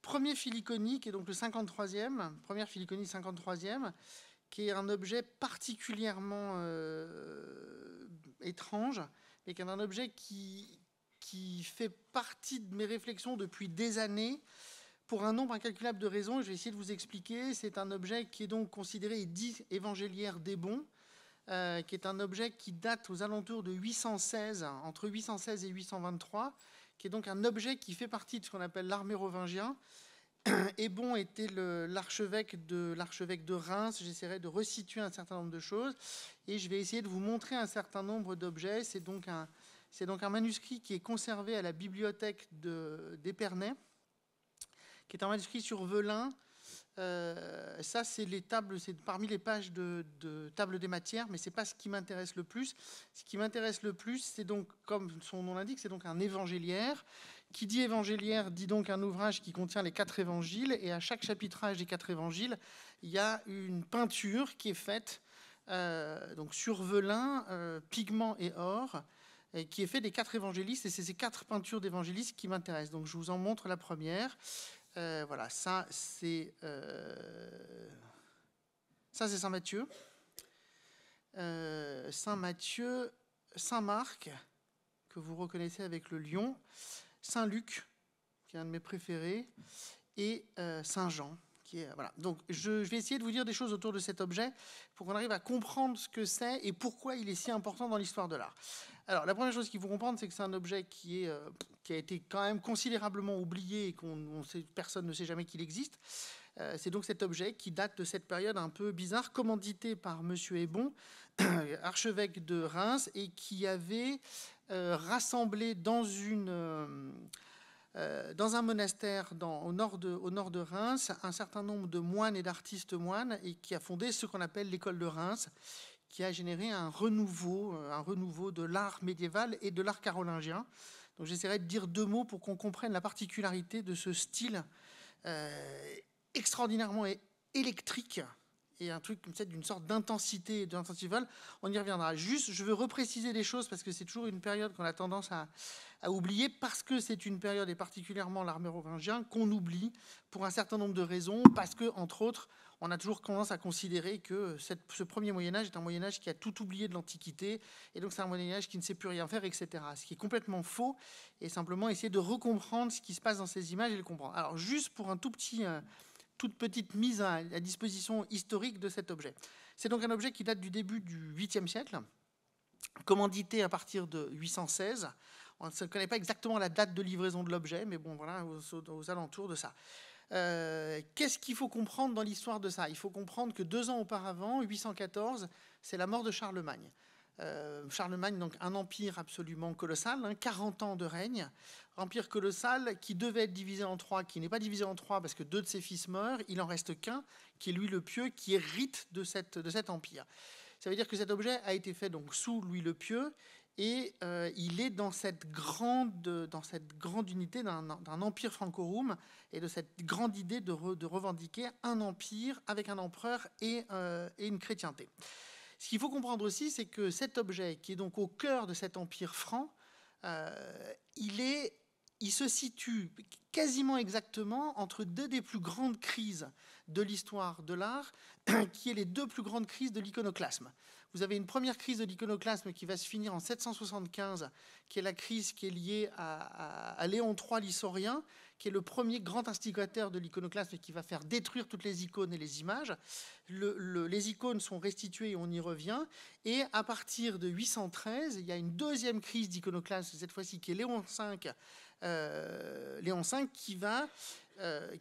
premier filiconique, et donc le 53e, première filiconie 53e, qui est un objet particulièrement étrange, et qui est un objet qui fait partie de mes réflexions depuis des années, pour un nombre incalculable de raisons. Je vais essayer de vous expliquer. C'est un objet qui est donc considéré et dit évangéliaire d'Hébon, qui est un objet qui date aux alentours de 816, entre 816 et 823, qui est donc un objet qui fait partie de ce qu'on appelle l'art mérovingien. Hébon était l'archevêque de Reims. J'essaierai de resituer un certain nombre de choses et je vais essayer de vous montrer un certain nombre d'objets. C'est donc un manuscrit qui est conservé à la bibliothèque d'Épernay, qui est un manuscrit sur Velin. Ça, c'est les tables, c'est parmi les pages de table des matières, mais c'est pas ce qui m'intéresse le plus. Ce qui m'intéresse le plus, c'est donc, comme son nom l'indique, c'est donc un évangéliaire. Qui dit évangéliaire dit donc un ouvrage qui contient les 4 évangiles, et à chaque chapitrage des 4 évangiles, il y a une peinture qui est faite donc sur Velin, pigment et or, et qui est fait des 4 évangélistes, et c'est ces 4 peintures d'évangélistes qui m'intéressent. Donc je vous en montre la première. Voilà, ça c'est Saint Matthieu. Saint Matthieu, Saint Marc, que vous reconnaissez avec le lion, Saint Luc, qui est un de mes préférés, et Saint Jean, qui est voilà. Donc je vais essayer de vous dire des choses autour de cet objet pour qu'on arrive à comprendre ce que c'est et pourquoi il est si important dans l'histoire de l'art. Alors la première chose qu'il faut comprendre, c'est que c'est un objet qui a été quand même considérablement oublié et personne ne sait jamais qu'il existe. C'est donc cet objet qui date de cette période un peu bizarre, commandité par Monsieur Hébon, archevêque de Reims, et qui avait rassemblé dans un monastère au nord de Reims un certain nombre de moines et d'artistes moines, et qui a fondé ce qu'on appelle l'école de Reims, qui a généré un renouveau de l'art médiéval et de l'art carolingien. Donc j'essaierai de dire 2 mots pour qu'on comprenne la particularité de ce style extraordinairement électrique, et un truc comme ça d'une sorte d'intensité, d'intensival. On y reviendra. Juste, je veux repréciser des choses parce que c'est toujours une période qu'on a tendance à oublier, parce que c'est une période, et particulièrement l'art mérovingien, qu'on oublie pour un certain nombre de raisons, parce que, entre autres, on a toujours tendance à considérer que ce premier Moyen-Âge est un Moyen-Âge qui a tout oublié de l'Antiquité, et donc c'est un Moyen-Âge qui ne sait plus rien faire, etc. Ce qui est complètement faux, et simplement essayer de recomprendre ce qui se passe dans ces images et le comprendre. Alors, juste pour toute petite mise à disposition historique de cet objet. C'est donc un objet qui date du début du 8e siècle, commandité à partir de 816. On ne connaît pas exactement la date de livraison de l'objet, mais bon, voilà, aux alentours de ça. Qu'est-ce qu'il faut comprendre dans l'histoire de ça? Il faut comprendre que 2 ans auparavant, 814, c'est la mort de Charlemagne. Charlemagne, donc un empire absolument colossal, 40 ans de règne, empire colossal qui devait être divisé en 3, qui n'est pas divisé en 3 parce que 2 de ses fils meurent, il en reste qu'un, qui est Louis le Pieux, qui hérite de cet empire. Ça veut dire que cet objet a été fait donc sous Louis le Pieux, et il est dans cette grande unité d'un empire franco-roum, et de cette grande idée de revendiquer un empire avec un empereur et une chrétienté. Ce qu'il faut comprendre aussi, c'est que cet objet, qui est donc au cœur de cet empire franc, il se situe quasiment exactement entre 2 des plus grandes crises de l'histoire de l'art, qui est les 2 plus grandes crises de l'iconoclasme. Vous avez une première crise de l'iconoclasme qui va se finir en 775, qui est la crise qui est liée à Léon III l'Issorien, qui est le premier grand instigateur de l'iconoclasme et qui va faire détruire toutes les icônes et les images. Les icônes sont restituées et on y revient. Et à partir de 813, il y a une deuxième crise d'iconoclasme, cette fois-ci qui est Léon V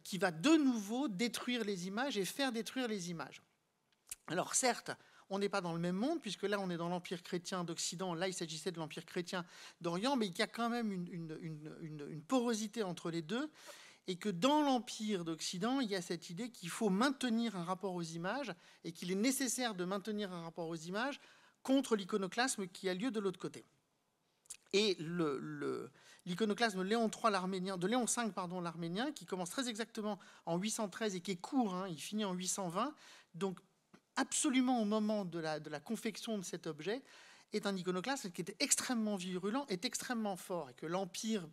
qui va de nouveau détruire les images et faire détruire les images. Alors certes, on n'est pas dans le même monde, puisque là, on est dans l'Empire chrétien d'Occident. Là, il s'agissait de l'Empire chrétien d'Orient, mais il y a quand même une porosité entre les deux, et que dans l'Empire d'Occident, il y a cette idée qu'il faut maintenir un rapport aux images, et qu'il est nécessaire de maintenir un rapport aux images contre l'iconoclasme qui a lieu de l'autre côté. Et l'iconoclasme de Léon V, l'Arménien, qui commence très exactement en 813 et qui est court, il finit en 820, donc absolument au moment de la confection de cet objet, est un iconoclasme qui est extrêmement virulent, est extrêmement fort, et que l'Empire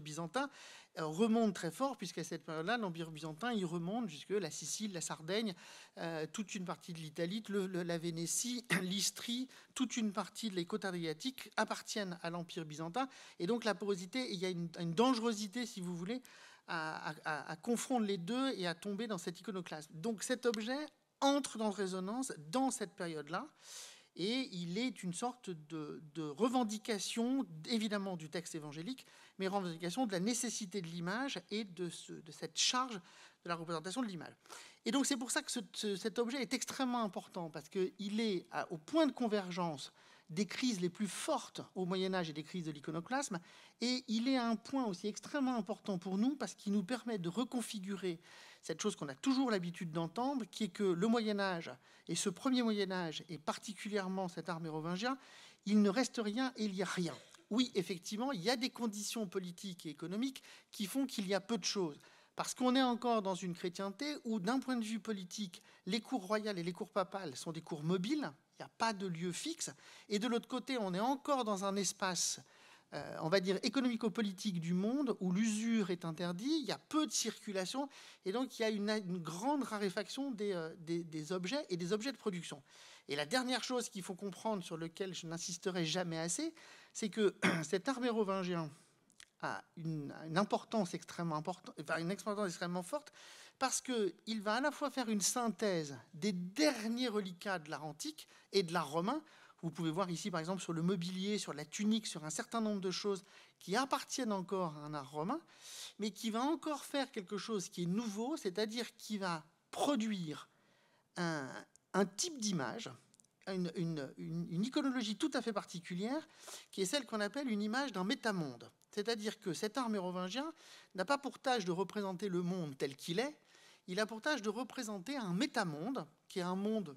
byzantin remonte très fort, puisqu'à cette période-là, l'Empire byzantin, il remonte jusque la Sicile, la Sardaigne, toute une partie de l'Italie, la Vénétie, l'Istrie, toute une partie des côtes adriatiques appartiennent à l'Empire byzantin. Et donc la porosité, il y a une dangerosité, si vous voulez, à confondre les deux et à tomber dans cet iconoclasme. Donc cet objet entre dans résonance dans cette période-là, et il est une sorte de revendication, évidemment, du texte évangélique, mais revendication de la nécessité de l'image et de cette charge de la représentation de l'image. Et donc c'est pour ça que cet objet est extrêmement important, parce qu'il est au point de convergence des crises les plus fortes au Moyen-Âge et des crises de l'iconoclasme, et il est à un point aussi extrêmement important pour nous, parce qu'il nous permet de reconfigurer cette chose qu'on a toujours l'habitude d'entendre, qui est que le Moyen-Âge, et ce premier Moyen-Âge, et particulièrement cet art mérovingien, il ne reste rien et il n'y a rien. Oui, effectivement, il y a des conditions politiques et économiques qui font qu'il y a peu de choses. Parce qu'on est encore dans une chrétienté où, d'un point de vue politique, les cours royales et les cours papales sont des cours mobiles, il n'y a pas de lieu fixe, et de l'autre côté, on est encore dans un espace on va dire, économico-politique du monde, où l'usure est interdite, il y a peu de circulation, et donc il y a une grande raréfaction des objets et des objets de production. Et la dernière chose qu'il faut comprendre, sur laquelle je n'insisterai jamais assez, c'est que cet art mérovingien a une importance extrêmement importante, enfin une importance extrêmement forte, parce qu'il va à la fois faire une synthèse des derniers reliquats de l'art antique et de l'art romain. Vous pouvez voir ici, par exemple, sur le mobilier, sur la tunique, sur un certain nombre de choses qui appartiennent encore à un art romain, mais qui va encore faire quelque chose qui est nouveau, c'est-à-dire qui va produire un type d'image, une iconologie tout à fait particulière, qui est celle qu'on appelle une image d'un métamonde. C'est-à-dire que cet art mérovingien n'a pas pour tâche de représenter le monde tel qu'il est, il a pour tâche de représenter un métamonde, qui est un monde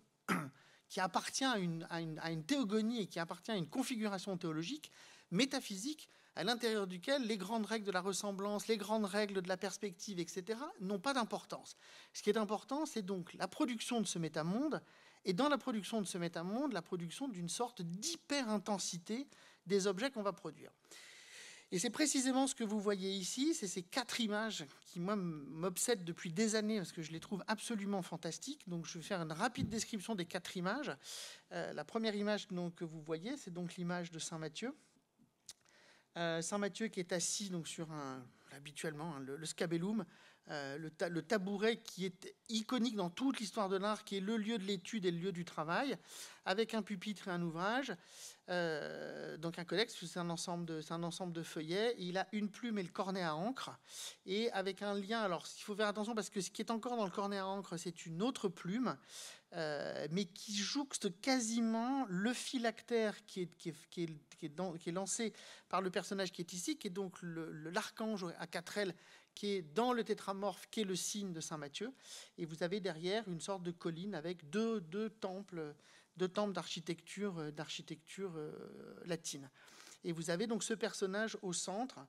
qui appartient à une théogonie et qui appartient à une configuration théologique, métaphysique, à l'intérieur duquel les grandes règles de la ressemblance, les grandes règles de la perspective, etc., n'ont pas d'importance. Ce qui est important, c'est donc la production de ce métamonde, et dans la production de ce métamonde, la production d'une sorte d'hyper-intensité des objets qu'on va produire. Et c'est précisément ce que vous voyez ici, c'est ces 4 images qui, moi, m'obsèdent depuis des années parce que je les trouve absolument fantastiques. Donc, je vais faire une rapide description des 4 images. La première image donc, que vous voyez, c'est donc l'image de Saint Matthieu. Saint Matthieu qui est assis donc, sur habituellement, le scabellum, le tabouret qui est iconique dans toute l'histoire de l'art, qui est le lieu de l'étude et le lieu du travail, avec un pupitre et un ouvrage, donc un codex, c'est un ensemble de feuillets, et il a une plume et le cornet à encre, et avec un lien, alors il faut faire attention parce que ce qui est encore dans le cornet à encre, c'est une autre plume, mais qui jouxte quasiment le phylactère qui est lancé par le personnage qui est ici, qui est donc l'archange à 4 ailes, qui est dans le tétramorphe, qui est le signe de Saint Matthieu. Et vous avez derrière une sorte de colline avec deux temples d'architecture latine. Et vous avez donc ce personnage au centre,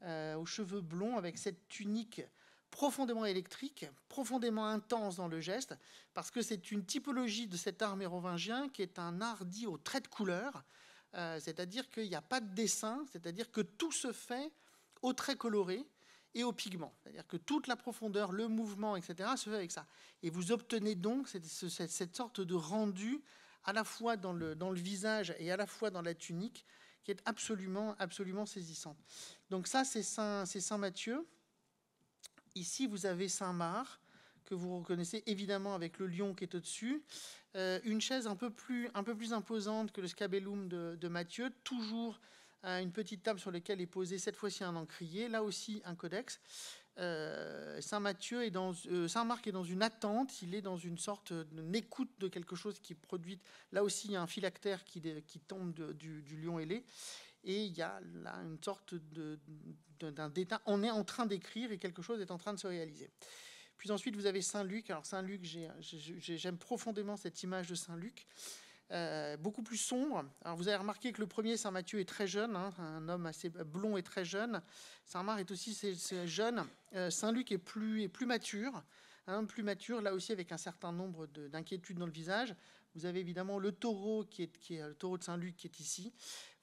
aux cheveux blonds, avec cette tunique profondément électrique, profondément intense dans le geste, parce que c'est une typologie de cet art mérovingien qui est un art dit au trait de couleur, c'est-à-dire qu'il n'y a pas de dessin, c'est-à-dire que tout se fait au trait coloré et au pigment. C'est-à-dire que toute la profondeur, le mouvement, etc., se fait avec ça. Et vous obtenez donc cette sorte de rendu à la fois dans le visage et à la fois dans la tunique, qui est absolument, absolument saisissante. Donc ça, c'est Saint Matthieu. Ici, vous avez Saint-Marc, que vous reconnaissez évidemment avec le lion qui est au-dessus. Une chaise un peu plus imposante que le scabellum de Matthieu, toujours une petite table sur laquelle est posé cette fois-ci un encrier, là aussi un codex. Saint-Marc est dans une attente, il est dans une sorte d'écoute de quelque chose qui est produit. Là aussi, il y a un phylactère qui tombe du lion ailé. Et il y a là une sorte d'un détail. On est en train d'écrire et quelque chose est en train de se réaliser. Puis ensuite, vous avez Saint-Luc. Alors Saint-Luc, j'aime profondément cette image de Saint-Luc. Beaucoup plus sombre. Alors vous avez remarqué que le premier, Saint Matthieu, est très jeune, hein, un homme assez blond et très jeune. Saint-Marc est aussi c'est jeune. Saint-Luc est plus mature, hein, plus mature, là aussi avec un certain nombre d'inquiétudes dans le visage. Vous avez évidemment le taureau qui est le taureau de Saint-Luc qui est ici.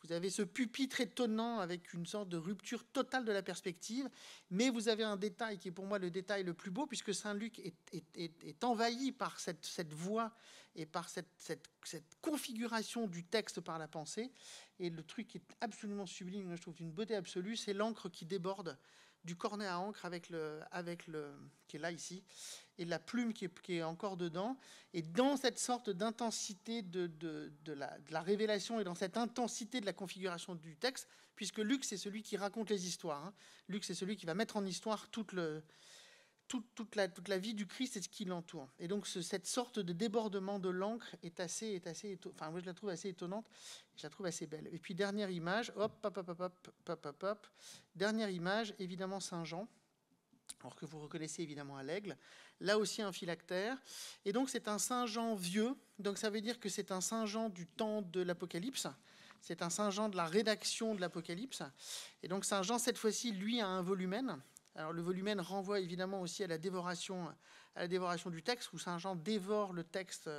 Vous avez ce pupitre étonnant avec une sorte de rupture totale de la perspective, mais vous avez un détail qui est pour moi le détail le plus beau, puisque Saint-Luc est envahi par cette voix et par cette configuration du texte par la pensée. Et le truc qui est absolument sublime, je trouve d'une beauté absolue, c'est l'encre qui déborde du cornet à encre qui est là ici, et la plume qui est encore dedans. Et dans cette sorte d'intensité de la révélation et dans cette intensité de la configuration du texte, puisque Luc, c'est celui qui raconte les histoires. Hein. Luc, c'est celui qui va mettre en histoire toute la vie du Christ et ce qui l'entoure. Et donc, cette sorte de débordement de l'encre enfin, moi, je la trouve assez étonnante, je la trouve assez belle. Et puis, dernière image, dernière image, évidemment, Saint Jean, alors que vous reconnaissez évidemment à l'aigle. Là aussi, un phylactère. Et donc, c'est un Saint Jean vieux. Donc, ça veut dire que c'est un Saint Jean du temps de l'Apocalypse. C'est un Saint Jean de la rédaction de l'Apocalypse. Et donc, Saint Jean, cette fois-ci, lui, a un volumen. Alors, le volumen renvoie évidemment aussi à la dévoration du texte, où Saint Jean dévore le texte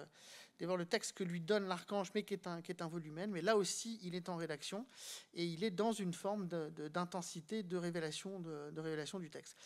que lui donne l'archange, mais qui est un volumen. Mais là aussi, il est en rédaction et il est dans une forme d'intensité de révélation du texte.